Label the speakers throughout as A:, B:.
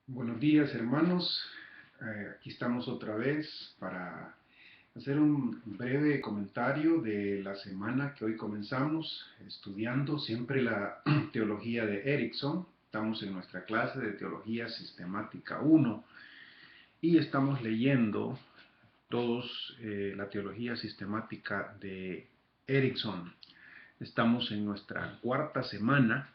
A: Buenos días, hermanos. Aquí estamos otra vez para hacer un breve comentario de la semana que hoy comenzamos estudiando siempre la teología de Erickson. Estamos en nuestra clase de Teología Sistemática 1 y estamos leyendo todos la teología sistemática de Erickson. Estamos en nuestra cuarta semana.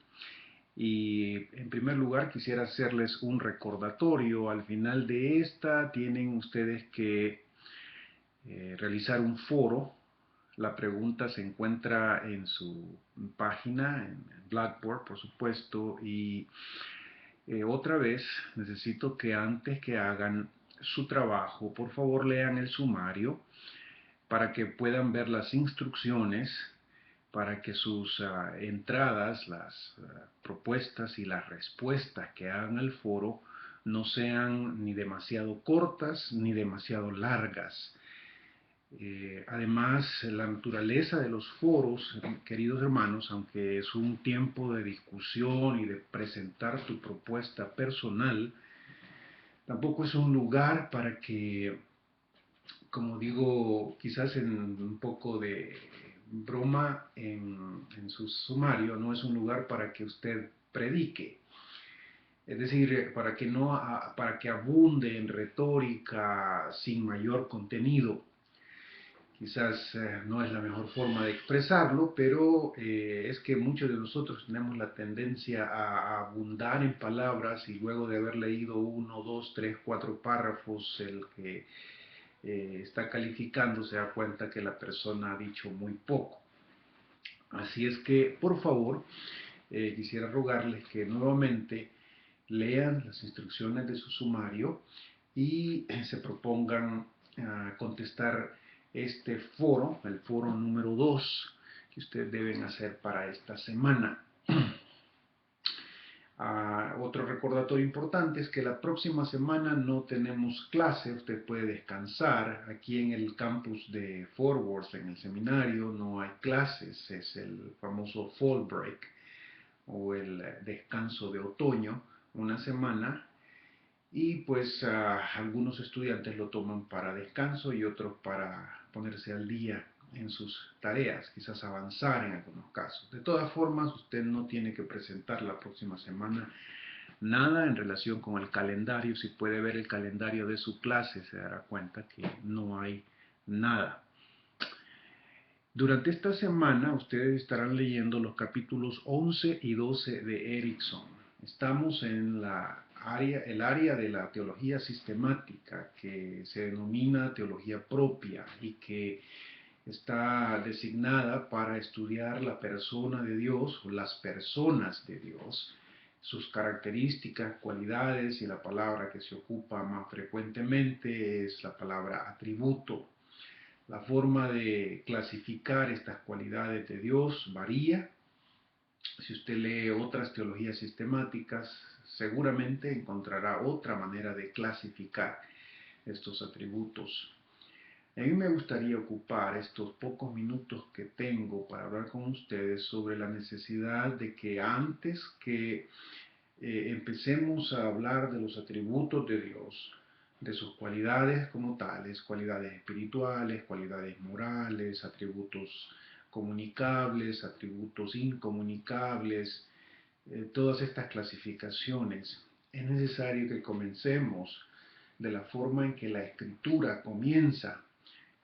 A: Y en primer lugar quisiera hacerles un recordatorio. Al final de esta tienen ustedes que realizar un foro. La pregunta se encuentra en su página, en Blackboard, por supuesto. Y otra vez necesito que antes que hagan su trabajo, por favor lean el sumario para que puedan ver las instrucciones, para que sus entradas, las propuestas y las respuestas que hagan al foro no sean ni demasiado cortas ni demasiado largas. Además, la naturaleza de los foros, queridos hermanos, aunque es un tiempo de discusión y de presentar tu propuesta personal, tampoco es un lugar para que, como digo, quizás en un poco de broma en su sumario, no es un lugar para que usted predique. Es decir, para que, no, para que abunde en retórica sin mayor contenido. Quizás no es la mejor forma de expresarlo, pero es que muchos de nosotros tenemos la tendencia a abundar en palabras y luego de haber leído uno, dos, tres, cuatro párrafos, el que está calificando se da cuenta que la persona ha dicho muy poco. Así es que, por favor, quisiera rogarles que nuevamente lean las instrucciones de su sumario y se propongan contestar este foro, el foro número 2 que ustedes deben hacer para esta semana. Otro recordatorio importante es que la próxima semana no tenemos clase, usted puede descansar. Aquí en el campus de Fort Worth, en el seminario, no hay clases, es el famoso fall break o el descanso de otoño, una semana, y pues algunos estudiantes lo toman para descanso y otros para ponerse al día en sus tareas, quizás avanzar en algunos casos. De todas formas, usted no tiene que presentar la próxima semana nada en relación con el calendario. Si puede ver el calendario de su clase, se dará cuenta que no hay nada. Durante esta semana ustedes estarán leyendo los capítulos 11 y 12 de Erickson. Estamos en el área de la teología sistemática que se denomina teología propia y que está designada para estudiar la persona de Dios o las personas de Dios, sus características, cualidades, y la palabra que se ocupa más frecuentemente es la palabra atributo. La forma de clasificar estas cualidades de Dios varía. Si usted lee otras teologías sistemáticas, seguramente encontrará otra manera de clasificar estos atributos. A mí me gustaría ocupar estos pocos minutos que tengo para hablar con ustedes sobre la necesidad de que antes que empecemos a hablar de los atributos de Dios, de sus cualidades como tales, cualidades espirituales, cualidades morales, atributos comunicables, atributos incomunicables, todas estas clasificaciones, es necesario que comencemos de la forma en que la Escritura comienza.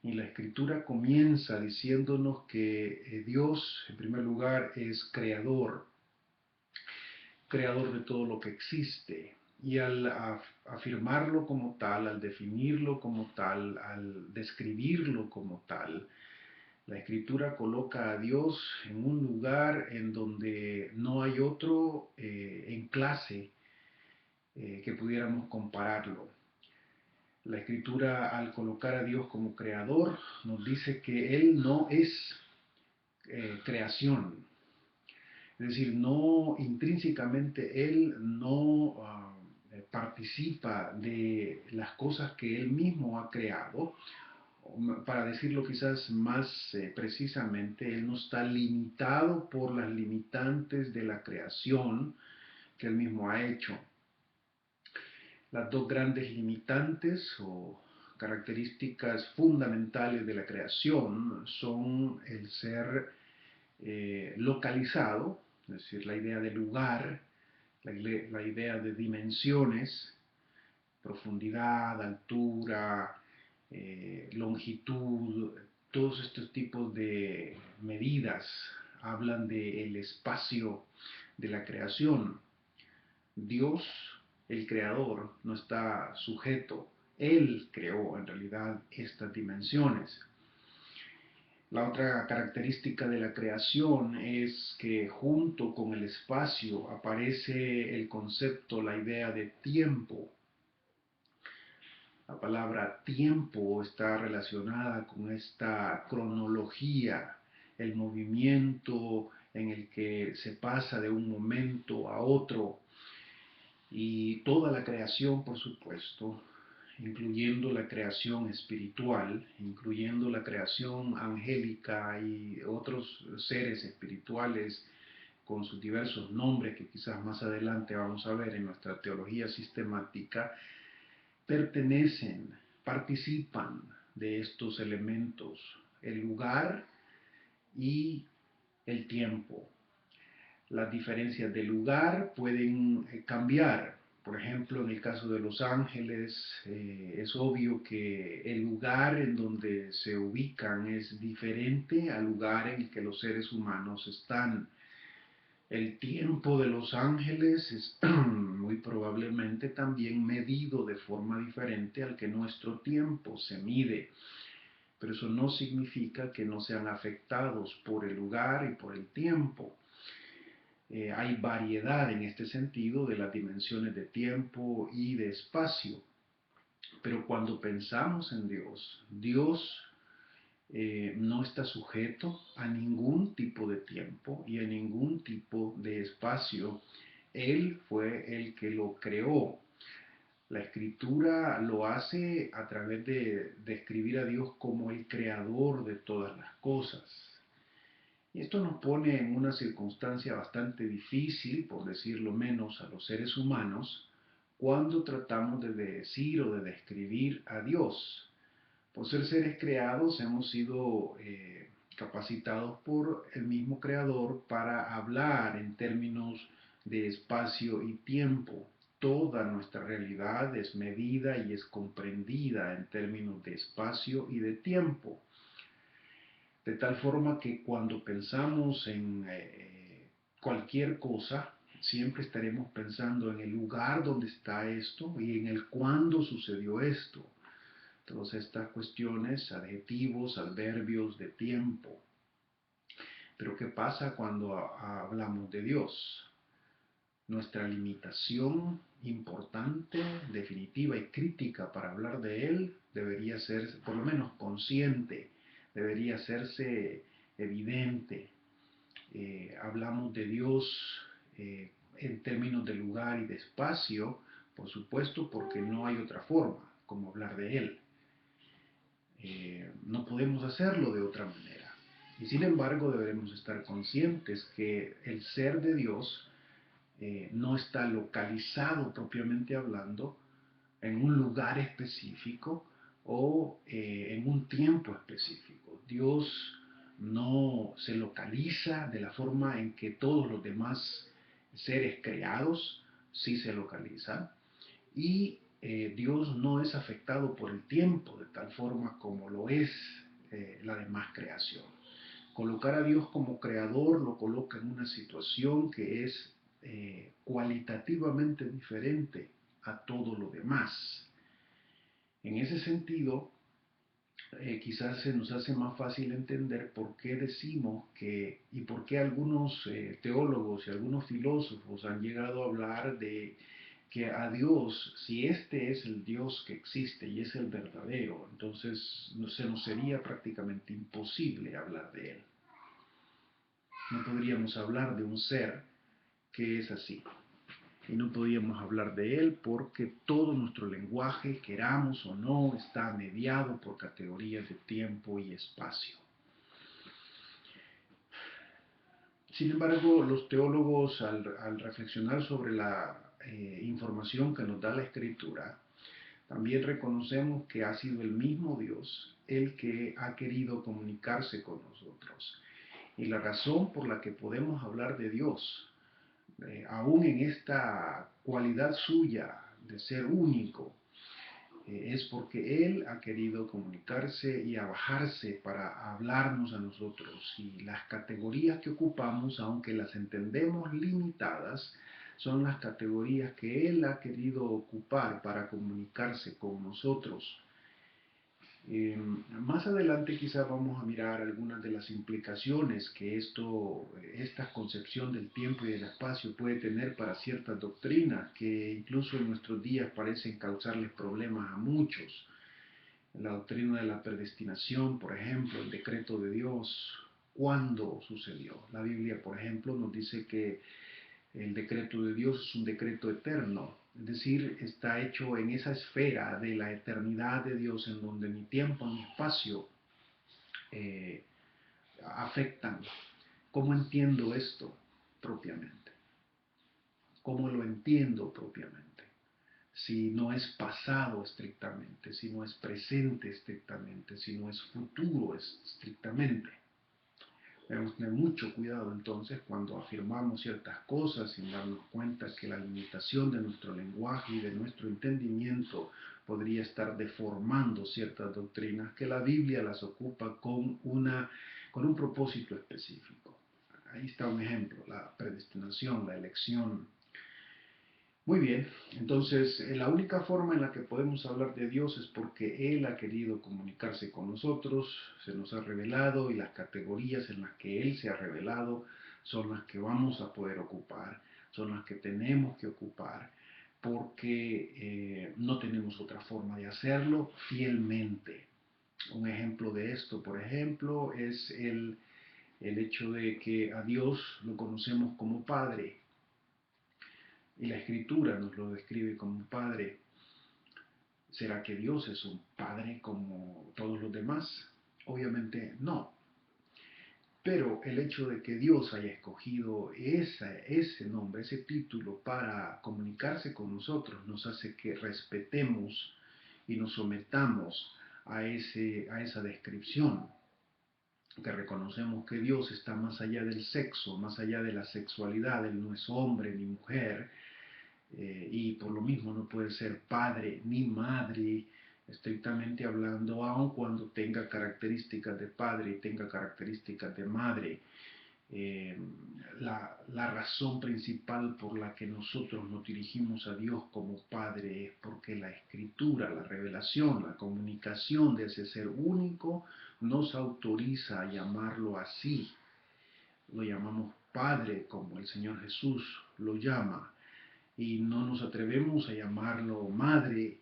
A: Y la Escritura comienza diciéndonos que Dios, en primer lugar, es creador, creador de todo lo que existe. Y al afirmarlo como tal, al definirlo como tal, al describirlo como tal, la Escritura coloca a Dios en un lugar en donde no hay otro en clase que pudiéramos compararlo. La Escritura, al colocar a Dios como creador, nos dice que Él no es creación. Es decir, no intrínsecamente Él no participa de las cosas que Él mismo ha creado. Para decirlo quizás más precisamente, Él no está limitado por las limitantes de la creación que Él mismo ha hecho. Las dos grandes limitantes o características fundamentales de la creación son el ser localizado, es decir, la idea de lugar, la idea de dimensiones, profundidad, altura, longitud, todos estos tipos de medidas hablan del espacio de la creación. Dios, el creador, no está sujeto. Él creó en realidad estas dimensiones. La otra característica de la creación es que junto con el espacio aparece el concepto, la idea de tiempo. La palabra tiempo está relacionada con esta cronología, el movimiento en el que se pasa de un momento a otro, y toda la creación, por supuesto, incluyendo la creación espiritual, incluyendo la creación angélica y otros seres espirituales con sus diversos nombres que quizás más adelante vamos a ver en nuestra teología sistemática, pertenecen, participan de estos elementos, el lugar y el tiempo. Las diferencias de lugar pueden cambiar. Por ejemplo, en el caso de Los Ángeles, es obvio que el lugar en donde se ubican es diferente al lugar en el que los seres humanos están. El tiempo de Los Ángeles es muy probablemente también medido de forma diferente al que nuestro tiempo se mide, pero eso no significa que no sean afectados por el lugar y por el tiempo. Hay variedad en este sentido de las dimensiones de tiempo y de espacio, pero cuando pensamos en Dios, Dios no está sujeto a ningún tipo de tiempo y a ningún tipo de espacio. Él fue el que lo creó. La escritura lo hace a través de describir a Dios como el creador de todas las cosas. Y esto nos pone en una circunstancia bastante difícil, por decirlo menos, a los seres humanos, cuando tratamos de decir o de describir a Dios. Por ser seres creados, hemos sido capacitados por el mismo Creador para hablar en términos de espacio y tiempo. Toda nuestra realidad es medida y es comprendida en términos de espacio y de tiempo. De tal forma que cuando pensamos en cualquier cosa, siempre estaremos pensando en el lugar donde está esto y en el cuándo sucedió esto. Todas estas cuestiones, adjetivos, adverbios de tiempo. Pero ¿qué pasa cuando hablamos de Dios? Nuestra limitación importante, definitiva y crítica para hablar de Él debería ser, por lo menos consciente, debería hacerse evidente. Hablamos de Dios en términos de lugar y de espacio, por supuesto, porque no hay otra forma como hablar de Él. No podemos hacerlo de otra manera. Y sin embargo debemos estar conscientes que el ser de Dios no está localizado propiamente hablando en un lugar específico o en un tiempo específico. Dios no se localiza de la forma en que todos los demás seres creados sí se localizan, y Dios no es afectado por el tiempo de tal forma como lo es la demás creación. Colocar a Dios como creador lo coloca en una situación que es cualitativamente diferente a todo lo demás. En ese sentido, quizás se nos hace más fácil entender por qué decimos que, y por qué algunos teólogos y algunos filósofos han llegado a hablar de que a Dios, si este es el Dios que existe y es el verdadero, entonces se nos sería prácticamente imposible hablar de Él. No podríamos hablar de un ser que es así. Y no podríamos hablar de Él porque todo nuestro lenguaje, queramos o no, está mediado por categorías de tiempo y espacio. Sin embargo, los teólogos al reflexionar sobre la información que nos da la Escritura, también reconocemos que ha sido el mismo Dios el que ha querido comunicarse con nosotros. Y la razón por la que podemos hablar de Dios, aún en esta cualidad suya de ser único, es porque Él ha querido comunicarse y abajarse para hablarnos a nosotros. Y las categorías que ocupamos, aunque las entendemos limitadas, son las categorías que Él ha querido ocupar para comunicarse con nosotros. Más adelante quizás vamos a mirar algunas de las implicaciones que esta concepción del tiempo y del espacio puede tener para ciertas doctrinas que incluso en nuestros días parecen causarles problemas a muchos. La doctrina de la predestinación, por ejemplo, el decreto de Dios, ¿cuándo sucedió? La Biblia, por ejemplo, nos dice que el decreto de Dios es un decreto eterno, es decir, está hecho en esa esfera de la eternidad de Dios en donde ni tiempo ni espacio eh, afectan. ¿Cómo entiendo esto propiamente? ¿Cómo lo entiendo propiamente? Si no es pasado estrictamente, si no es presente estrictamente, si no es futuro estrictamente. Debemos tener mucho cuidado entonces cuando afirmamos ciertas cosas sin darnos cuenta que la limitación de nuestro lenguaje y de nuestro entendimiento podría estar deformando ciertas doctrinas que la Biblia las ocupa con un propósito específico. Ahí está un ejemplo, la predestinación, la elección. Muy bien, entonces la única forma en la que podemos hablar de Dios es porque Él ha querido comunicarse con nosotros, se nos ha revelado y las categorías en las que Él se ha revelado son las que vamos a poder ocupar, son las que tenemos que ocupar, porque no tenemos otra forma de hacerlo fielmente. Un ejemplo de esto, por ejemplo, es el hecho de que a Dios lo conocemos como Padre. Y la Escritura nos lo describe como Padre. ¿Será que Dios es un Padre como todos los demás? Obviamente no. Pero el hecho de que Dios haya escogido ese nombre, ese título para comunicarse con nosotros, nos hace que respetemos y nos sometamos a esa descripción, que reconocemos que Dios está más allá del sexo, más allá de la sexualidad. Él no es hombre ni mujer, y por lo mismo no puede ser padre ni madre, estrictamente hablando, aun cuando tenga características de padre y tenga características de madre. Eh, la razón principal por la que nosotros nos dirigimos a Dios como Padre es porque la Escritura, la revelación, la comunicación de ese ser único nos autoriza a llamarlo así. Lo llamamos Padre como el Señor Jesús lo llama, y no nos atrevemos a llamarlo madre,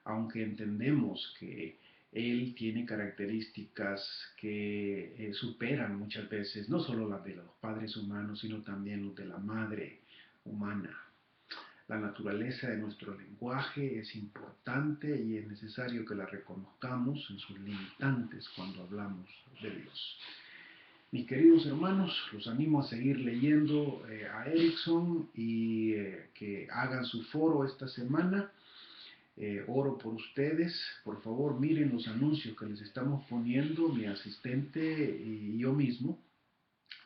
A: aunque entendemos que Él tiene características que superan muchas veces, no solo las de los padres humanos, sino también los de la madre humana. La naturaleza de nuestro lenguaje es importante y es necesario que la reconozcamos en sus limitantes cuando hablamos de Dios. Mis queridos hermanos, los animo a seguir leyendo a Erickson y que hagan su foro esta semana. Oro por ustedes. Por favor, miren los anuncios que les estamos poniendo, mi asistente y yo mismo.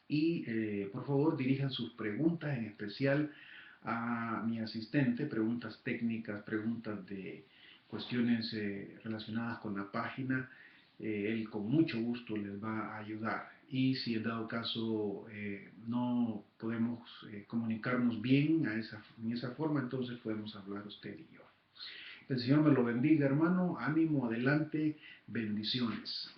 A: Y por favor, dirijan sus preguntas, en especial a mi asistente, preguntas técnicas, preguntas de cuestiones relacionadas con la página. Él con mucho gusto les va a ayudar. Y si en dado caso no podemos comunicarnos bien en esa forma, entonces podemos hablar usted y yo. El Señor me lo bendiga, hermano. Ánimo, adelante. Bendiciones.